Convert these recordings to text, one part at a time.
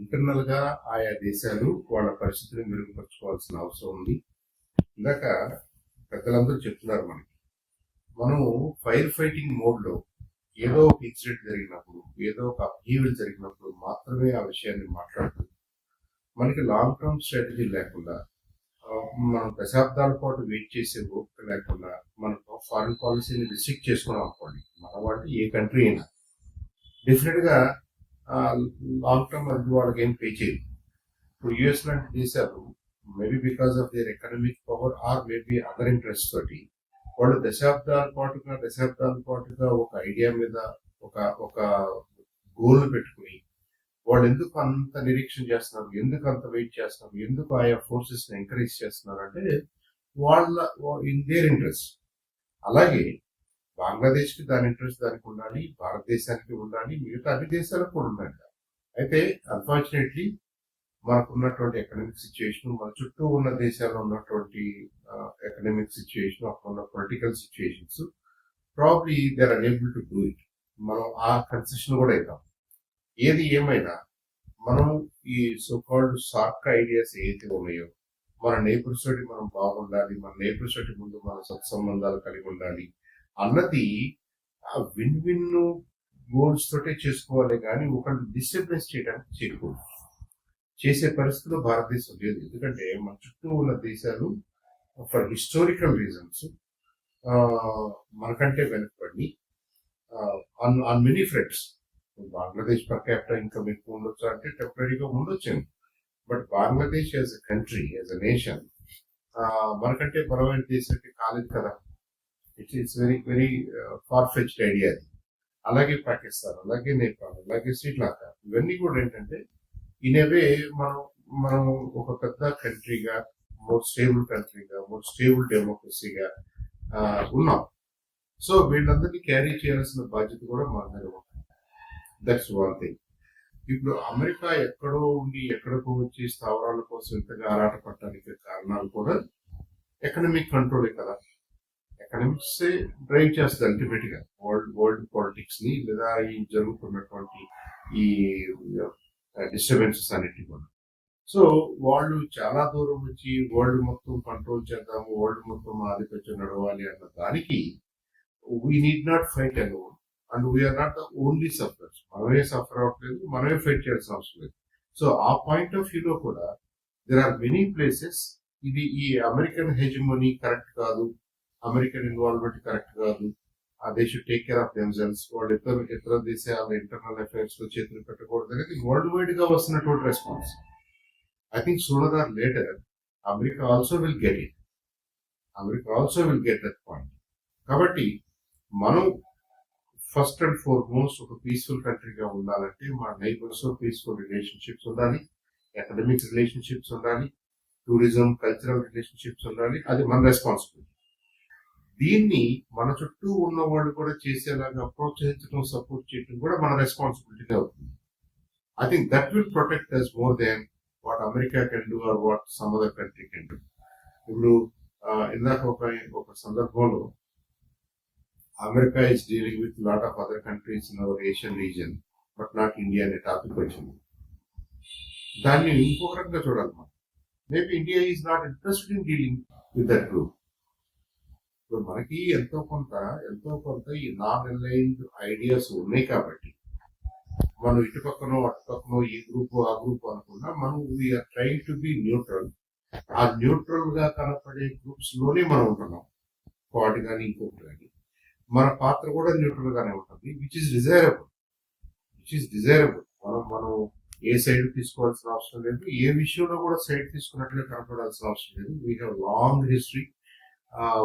Internal గా ఆయా దేశాలు వాళ్ళ పరిస్థితిని మెరుగుపరచుకోవాల్సిన అవసరం ఉంది. ఇందాక పెద్దలందరూ చెప్తున్నారు మనం ఫైర్ ఫైటింగ్ మోడ్ లో ఏదో ఒక ఇన్సిడెంట్ జరిగినప్పుడు, ఏదో ఒక అప్హీవల్ జరిగినప్పుడు మాత్రమే ఆ విషయాన్ని మాట్లాడుతూ మనకి లాంగ్ టర్మ్ స్ట్రాటజీ లేకుండా, మనం దశాబ్దాల పాటు వెయిట్ చేసే ఓపిక లేకుండా మనం ఫారిన్ పాలసీని రిస్ట్రిక్ట్ చేసుకున్నాం అనుకోండి, మన వాళ్ళు ఏ కంట్రీ అయినా డెఫినెట్ గా లాంగ్ టర్మ్ అది వాళ్ళకి ఏం పే చేయదు. ఇప్పుడు యుఎస్ లాంటి దేశాలు maybe because of their economic power or maybe other interest తోటి వాళ్ళు దశాబ్దాల పాటుగా ఒక ఐడియా మీద ఒక ఒక గోల్ పెట్టుకుని వాళ్ళు ఎందుకు అంత నిరీక్షణ చేస్తున్నారు, ఎందుకు అంత వెయిట్ చేస్తున్నారు, ఎందుకు ఆయా ఫోర్సెస్ ని ఎంకరేజ్ చేస్తున్నారు అంటే వాళ్ళ ఇన్ దేర్ ఇంట్రెస్ట్. అలాగే బంగ్లాదేశ్ కి దాని ఇంట్రెస్ట్ దానికి ఉండాలి, భారతదేశానికి ఉండాలి, మిగతా అన్ని దేశాలకు కూడా ఉండాలి. అయితే అన్ఫార్చునేట్లీ మనకున్నటువంటి ఎకనామిక్ సిచ్యుయేషన్, మన చుట్టూ ఉన్న దేశాల్లో ఉన్నటువంటి ఎకనామిక్ సిచ్యుయేషన్, అక్కడ ఉన్న political situations probably they are unable to do it. మనం ఆ కన్సెషన్ కూడా అవుతాం. ఏది ఏమైనా మనం ఈ సోకాల్డ్ షార్ట్ ఐడియాస్ ఏదైతే ఉన్నాయో, మన నేబర్స్ తోటి మనం బాగుండాలి, మన నేబర్స్ తోటి ముందు మన సత్సంబంధాలు కలిగి ఉండాలి అన్నది ఆ విన్ విన్ గోల్స్ తోటే చేసుకోవాలి, కానీ ఒకళ్ళు డిస్టర్బెన్స్ చేయడానికి చేయకూడదు. చేసే పరిస్థితుల్లో భారతదేశం లేదు. ఎందుకంటే మన చుట్టూ ఉన్న దేశాలు ఫర్ హిస్టారికల్ రీజన్స్ మనకంటే వెనకబడి on many fronts. Bangladesh per capital income ఎక్కువ ఉండొచ్చు అంటే టెంపరీగా ఉండొచ్చు, but Bangladesh as a country, as a nation మనకంటే బలమైన దేశానికి కాలేదు కదా. It's very very far fetched idea అది. అలాగే పాకిస్తాన్, అలాగే నేపాల్, అలాగే శ్రీలంక, ఇవన్నీ కూడా ఏంటంటే ఇన్ ఏ వే మనం ఒక పెద్ద కంట్రీగా, మోర్ స్టేబుల్ కంట్రీగా, మోర్ స్టేబుల్ డెమోక్రసీగా ఉన్నాం. సో వీళ్ళందరినీ క్యారీ చేయాల్సిన బాధ్యత కూడా మన మీద ఉంటుంది. That's one thing. ఇప్పుడు అమెరికా ఎక్కడో ఉండి ఎక్కడికో వచ్చి స్థావరాల కోసం ఇంతగా ఆరాట పడటానికి కారణాలు కూడా ఎకనామిక్ కంట్రోలే కదా. ఎకనామిక్స్ డ్రైవ్ చేస్తుంది అల్టిమేట్ గా వరల్డ్ పాలిటిక్స్ ని, లేదా ఈ జరుగుతున్నటువంటి ఈ డిస్టర్బెన్సెస్ అన్నిటి కూడా. సో వాళ్ళు చాలా దూరం వచ్చి వరల్డ్ మొత్తం కంట్రోల్ చేద్దాము, వరల్డ్ మొత్తం ఆధిపత్యం నడవాలి అన్న దానికి we need not fight alone and we are not the only sufferers. మనమే సఫర్ అవ్వట్లేదు, మనమే ఫైట్ చేయాల్సిన అవసరం లేదు. సో ఆ పాయింట్ ఆఫ్ వ్యూలో కూడా దెర్ ఆర్ మెనీ ప్లేసెస్ ఇది ఈ అమెరికన్ హెజిమోనీ కరెక్ట్ కాదు, అమెరికన్ ఇన్వాల్వ్మెంట్ కరెక్ట్ కాదు, they should take care of themselves, వాళ్ళు ఇతర దేశాల ఇంటర్నల్ అఫైర్స్ లో చేతులు పెట్టకూడదు అనేది వరల్డ్ వైడ్ గా వస్తున్నటువంటి response. I think sooner or later America also will get it. America also will get that point. కాబట్టి మనం ఫస్ట్ అండ్ ఫార్మోస్ట్ ఒక పీస్ఫుల్ కంట్రీగా ఉండాలంటే మన నైబర్స్ పీస్ఫుల్ రిలేషన్షిప్స్ ఉండాలి, అకాడమిక్ రిలేషన్షిప్స్ ఉండాలి, టూరిజం కల్చరల్ రిలేషన్షిప్స్ ఉండాలి. అది మన రెస్పాన్సిబిలిటీ. దీన్ని మన చుట్టూ ఉన్న వాళ్ళు కూడా చేసేలాగా ప్రోత్సహించడం, సపోర్ట్ చేయడం కూడా మన రెస్పాన్సిబిలిటీగా అవుతుంది. I think that will protect us more than what America can do or what some other country can do. ఇప్పుడు ఇందాక ఒక సందర్భంలో America is dealing with lot of other countries in our Asian region but not India అనే topic వచ్చింది. దాన్ని ఇంకొక రకంగా చూడాలి మనం. Maybe India is not interested in dealing with that group. ఇప్పుడు మనకి ఎంతో కొంత ఈ నాన్ అలైన్డ్ ఐడియాస్ ఉన్నాయి కాబట్టి మనం ఇటుపక్కనో అటుపక్కనో ఈ గ్రూప్ ఆ గ్రూప్ అనుకున్నా మనం we are trying to be neutral. ఆ న్యూట్రల్ గా కనపడే గ్రూప్స్ లోనే మనం ఉంటున్నాం. క్వాడ్ కానీ ఇంకొకటి కానీ మన పాత్ర కూడా న్యూట్రల్ గానే ఉంటుంది, విచ్ ఇస్ డిజైరబుల్. మనం ఏ సైడ్ తీసుకోవాల్సిన అవసరం లేదు, ఏ విషయంలో కూడా సైడ్ తీసుకున్నట్లుగా కనపడాల్సిన అవసరం లేదు. We have long history,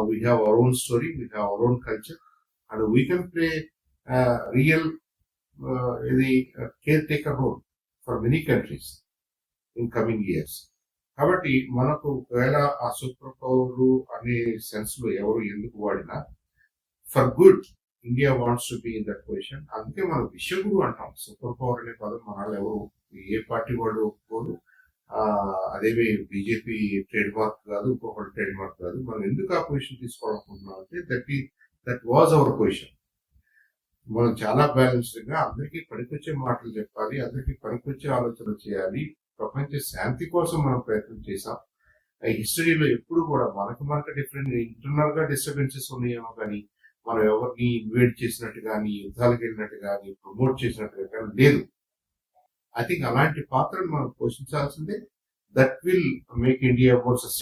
we have our own story, we have our own culture, and we can play real caretaker role for many countries in coming years. కాబట్టి మనకు ఒకవేళ ఆ సూపర్ పవర్ అనే సెన్స్ లో ఎవరు ఎందుకు వాడినా for good India wants to be in that position. అందుకే మనం విశ్వగురు అంటాం. సూపర్ పవర్ అనే పదం మన ఎవరు ఏ పార్టీ వాడు ఒప్పుకోరు. అదేమి బీజేపీ ట్రేడ్ మార్క్ కాదు, ఇంకొకటి ట్రేడ్ మార్క్ కాదు. మనం ఎందుకు ఆ పొజిషన్ తీసుకోవాలనుకుంటున్నాం అంటే దట్ వాజ్ అవర్ పొజిషన్. మనం చాలా బ్యాలెన్స్డ్ గా అందరికీ పనికొచ్చే మాటలు చెప్పాలి, అందరికీ పనికొచ్చే ఆలోచనలు చేయాలి. ప్రపంచ శాంతి కోసం మనం ప్రయత్నం చేశాం. హిస్టరీలో ఎప్పుడు కూడా మనకు డిఫరెంట్ ఇంటర్నల్ గా డిస్టర్బెన్సెస్ ఉన్నాయేమో కానీ మనం ఎవరిని ఇన్వైట్ చేసినట్టు కానీ, యుద్ధాలకు వెళ్ళినట్టు కానీ, ప్రమోట్ చేసినట్టుగా కానీ లేదు. ఐ థింక్ అలాంటి పాత్రను మనం పోషించాల్సిందే. That will make India more